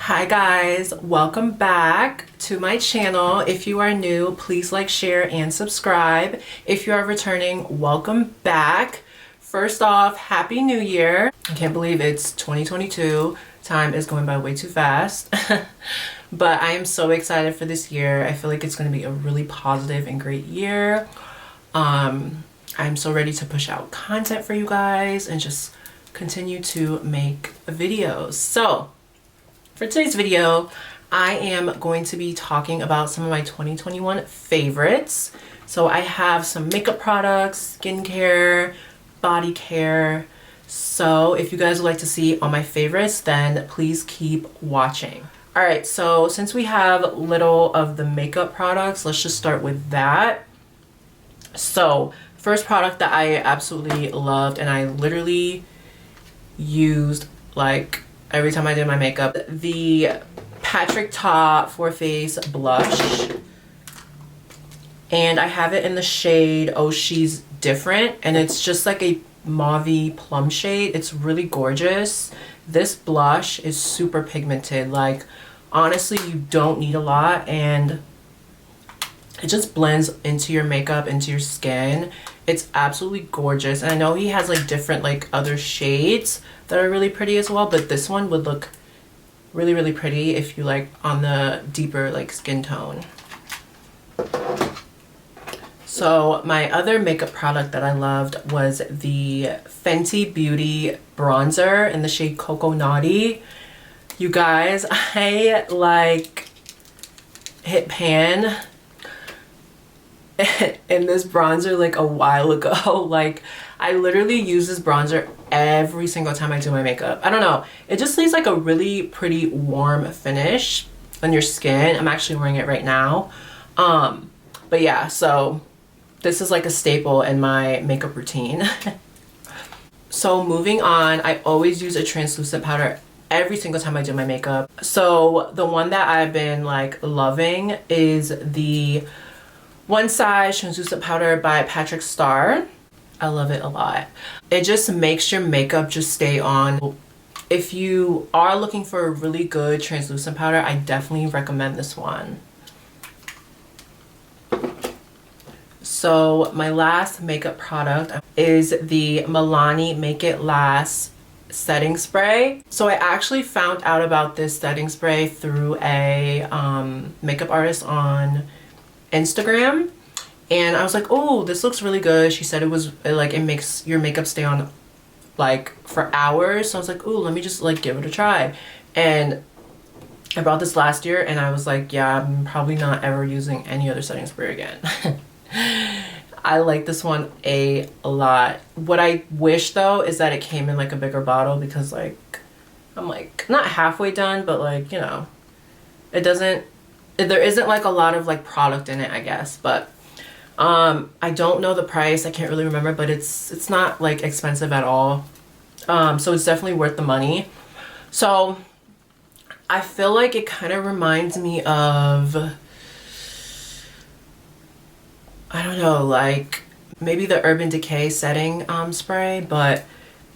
Hi guys, welcome back to my channel. If you are new, please like, share, and subscribe. If you are returning, welcome back. First off, Happy New Year. I can't believe it's 2022. Time is going by way too fast. But I am so excited for this year. I feel like it's going to be a really positive and great year. I'm so ready to push out content for you guys and just continue to make videos. So for today's video, I am going to be talking about some of my 2021 favorites. So I have some makeup products, skincare, body care. So if you guys would like to see all my favorites, then please keep watching. All right, so since we have little of the makeup products, let's just start with that. So first product that I absolutely loved and I literally used like every time I did my makeup, the Patrick Ta For Face blush, and I have it in the shade Oh She's Different, and it's just like a mauvey plum shade. It's really gorgeous. This blush is super pigmented. Like honestly, you don't need a lot and it just blends into your makeup, into your skin. It's absolutely gorgeous. And I know he has like different like other shades that are really pretty as well, but this one would look really, really pretty if you like on the deeper like skin tone. So my other makeup product that I loved was the Fenty Beauty bronzer in the shade Cocoa Naughty. You guys, I like hit pan in this bronzer like a while ago. Like I literally use this bronzer every single time I do my makeup. I don't know, it just leaves like a really pretty warm finish on your skin. I'm actually wearing it right now. But yeah, so this is like a staple in my makeup routine. So moving on, I always use a translucent powder every single time I do my makeup. So the one that I've been like loving is the One Size translucent powder by Patrick Starr. I love it a lot. It just makes your makeup just stay on. If you are looking for a really good translucent powder, I definitely recommend this one. So my last makeup product is the Milani Make It Last setting spray. So I actually found out about this setting spray through a makeup artist on Instagram, and I was like, oh, this looks really good. She said it makes your makeup stay on like for hours. So I was like, oh, let me just like give it a try. And I bought this last year and I was like, yeah, I'm probably not ever using any other setting spray again. I like this one a lot. What I wish though is that it came in like a bigger bottle, because like I'm like not halfway done, but like, you know, there isn't like a lot of like product in it, I guess. But I don't know the price, I can't really remember, but it's not like expensive at all. So it's definitely worth the money. So I feel like it kind of reminds me of, I don't know, like maybe the Urban Decay setting spray, but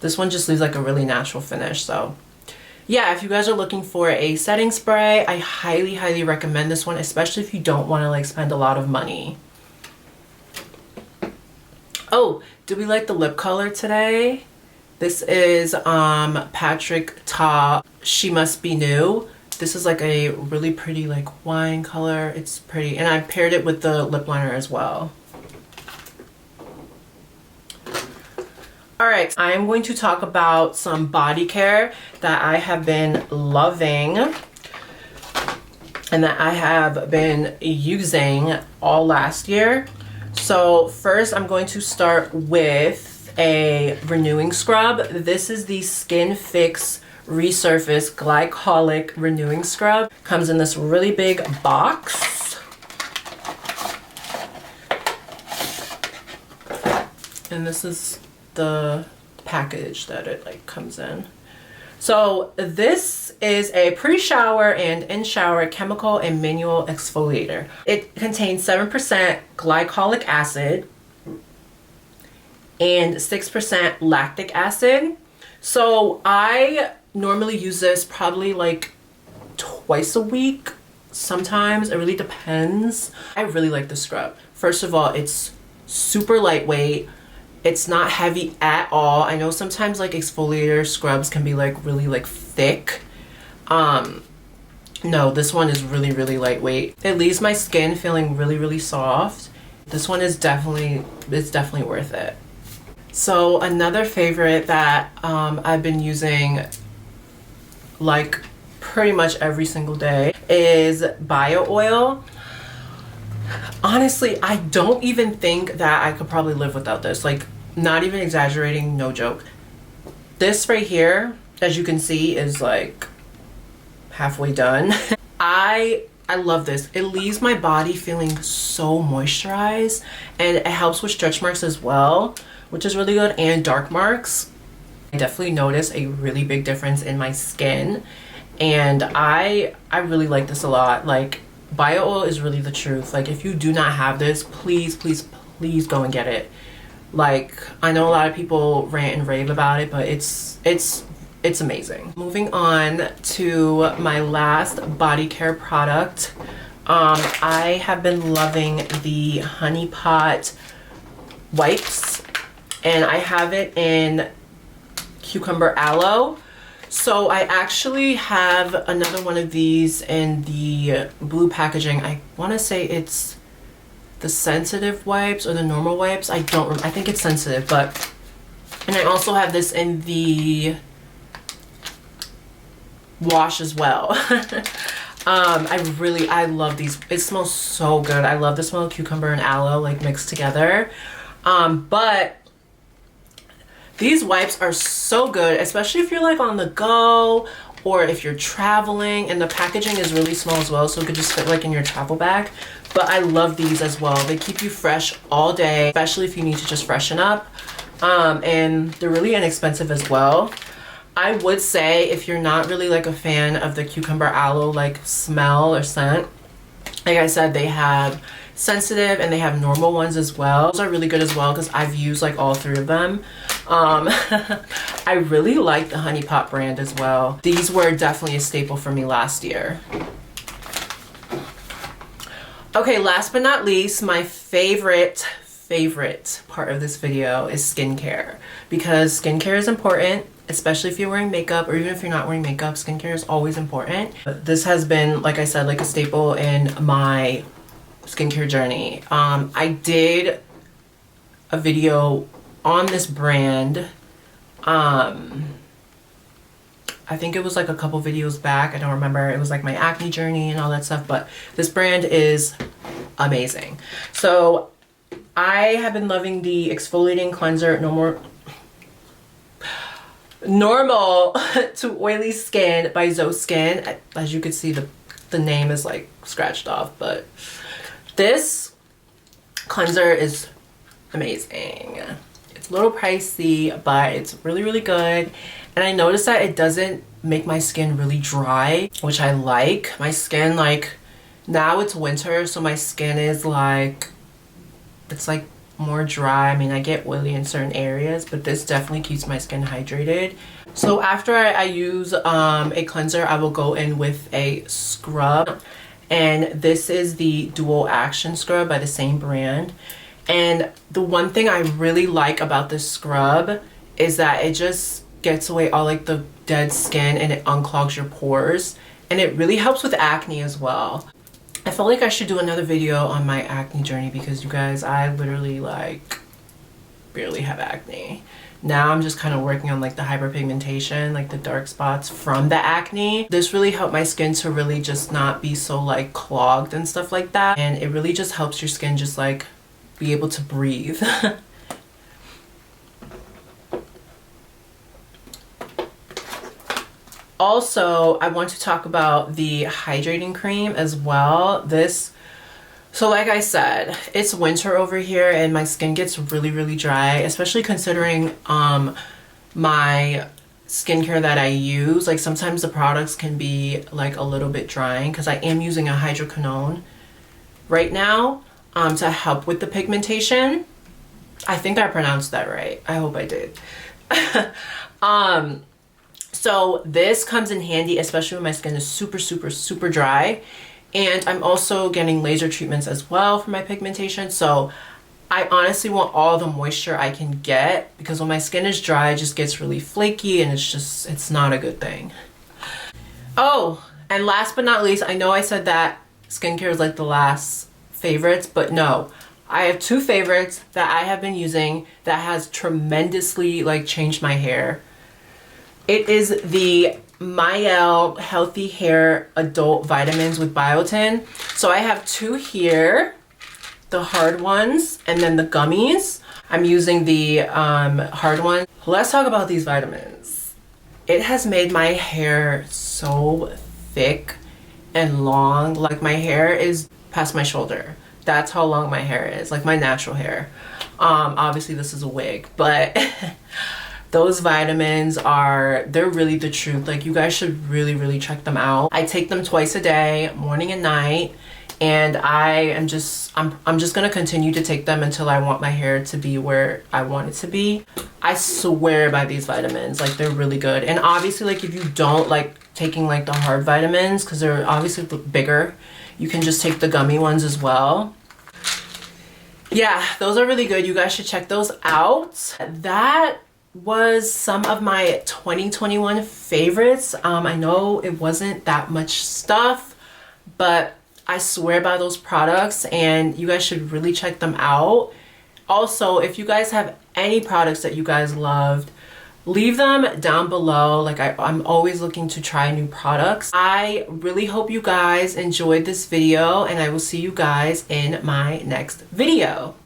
this one just leaves like a really natural finish. So yeah, if you guys are looking for a setting spray, I highly, highly recommend this one, especially if you don't want to like spend a lot of money. Oh, do we like the lip color today? This is Patrick Ta She Must Be New. This is like a really pretty like wine color. It's pretty, and I paired it with the lip liner as well. Alright, I am going to talk about some body care that I have been loving and that I have been using all last year. So first I'm going to start with a renewing scrub. This is the Skin Fix Resurface Glycolic Renewing Scrub. Comes in this really big box. And this is the package that it like comes in. So this is a pre-shower and in-shower chemical and manual exfoliator. It contains 7% glycolic acid and 6% lactic acid. So I normally use this probably like twice a week. Sometimes, it really depends. I really like the scrub. First of all, it's super lightweight. It's not heavy at all. I know sometimes like exfoliator scrubs can be like really like thick. No, this one is really, really lightweight. It leaves my skin feeling really, really soft. This one is definitely worth it. So another favorite that I've been using like pretty much every single day is bio oil. Honestly, I don't even think that I could probably live without this. Like, not even exaggerating, no joke. This right here, as you can see, is like halfway done. I love this. It leaves my body feeling so moisturized, and it helps with stretch marks as well, which is really good, and dark marks. I definitely notice a really big difference in my skin, and I really like this a lot. Like, bio oil is really the truth. Like, if you do not have this, please, please, please go and get it. Like, I know a lot of people rant and rave about it, but it's amazing. Moving on to my last body care product. I have been loving the Honeypot wipes, and I have it in cucumber aloe. So I actually have another one of these in the blue packaging. I want to say it's the sensitive wipes or the normal wipes. I don't remember. I think it's sensitive, but, and I also have this in the wash as well. I love these. It smells so good. I love the smell of cucumber and aloe like mixed together. But these wipes are so good, especially if you're like on the go or if you're traveling, and the packaging is really small as well, so it could just fit like in your travel bag. But I love these as well. They keep you fresh all day, especially if you need to just freshen up. And they're really inexpensive as well. I would say if you're not really like a fan of the cucumber aloe like smell or scent, like I said, they have sensitive and they have normal ones as well. Those are really good as well because I've used like all three of them. I really like the Honeypot brand as well. These were definitely a staple for me last year. Okay, last but not least, my favorite part of this video is skincare, because skincare is important, especially if you're wearing makeup, or even if you're not wearing makeup, skincare is always important. This has been, like I said, like a staple in my skincare journey. I did a video on this brand. I think it was like a couple videos back. I don't remember. It was like my acne journey and all that stuff, but this brand is amazing. So I have been loving the exfoliating cleanser, normal to oily skin by Zoe Skin. As you can see, the name is like scratched off, but this cleanser is amazing. It's a little pricey, but it's really, really good. And I noticed that it doesn't make my skin really dry, which I like. My skin, like, now it's winter, so my skin is like, it's like more dry. I mean, I get oily in certain areas, but this definitely keeps my skin hydrated. So after I use a cleanser, I will go in with a scrub. And this is the Dual Action Scrub by the same brand. And the one thing I really like about this scrub is that it just gets away all like the dead skin, and it unclogs your pores, and it really helps with acne as well. I felt like I should do another video on my acne journey, because you guys, I literally like barely have acne. Now I'm just kind of working on like the hyperpigmentation, like the dark spots from the acne. This really helped my skin to really just not be so like clogged and stuff like that, and it really just helps your skin just like be able to breathe. Also, I want to talk about the hydrating cream as well. So like I said, it's winter over here and my skin gets really, really dry, especially considering my skincare that I use. Like, sometimes the products can be like a little bit drying, because I am using a hydroquinone right now to help with the pigmentation. I think I pronounced that right. I hope I did. So this comes in handy, especially when my skin is super dry. And I'm also getting laser treatments as well for my pigmentation. So I honestly want all the moisture I can get, because when my skin is dry, it just gets really flaky and it's not a good thing. Oh, and last but not least, I know I said that skincare is like the last favorites, but no. I have two favorites that I have been using that has tremendously like changed my hair. It is the Mielle Healthy Hair Adult Vitamins with biotin. So I have two here, the hard ones and then the gummies. I'm using the hard one. Let's talk about these vitamins. It has made my hair so thick and long. Like my hair is past my shoulder. That's how long my hair is, like my natural hair. Obviously this is a wig, but those vitamins they're really the truth. Like you guys should really check them out. I take them twice a day, morning and night, and I'm just gonna continue to take them until I want my hair to be where I want it to be. I swear by these vitamins, like they're really good. And obviously, like if you don't like taking like the hard vitamins, because they're obviously bigger, you can just take the gummy ones as well. Yeah, those are really good. You guys should check those out. That was some of my 2021 favorites. I know it wasn't that much stuff, but I swear by those products and you guys should really check them out. Also, if you guys have any products that you guys loved, leave them down below. Like I'm always looking to try new products. I really hope you guys enjoyed this video and I will see you guys in my next video.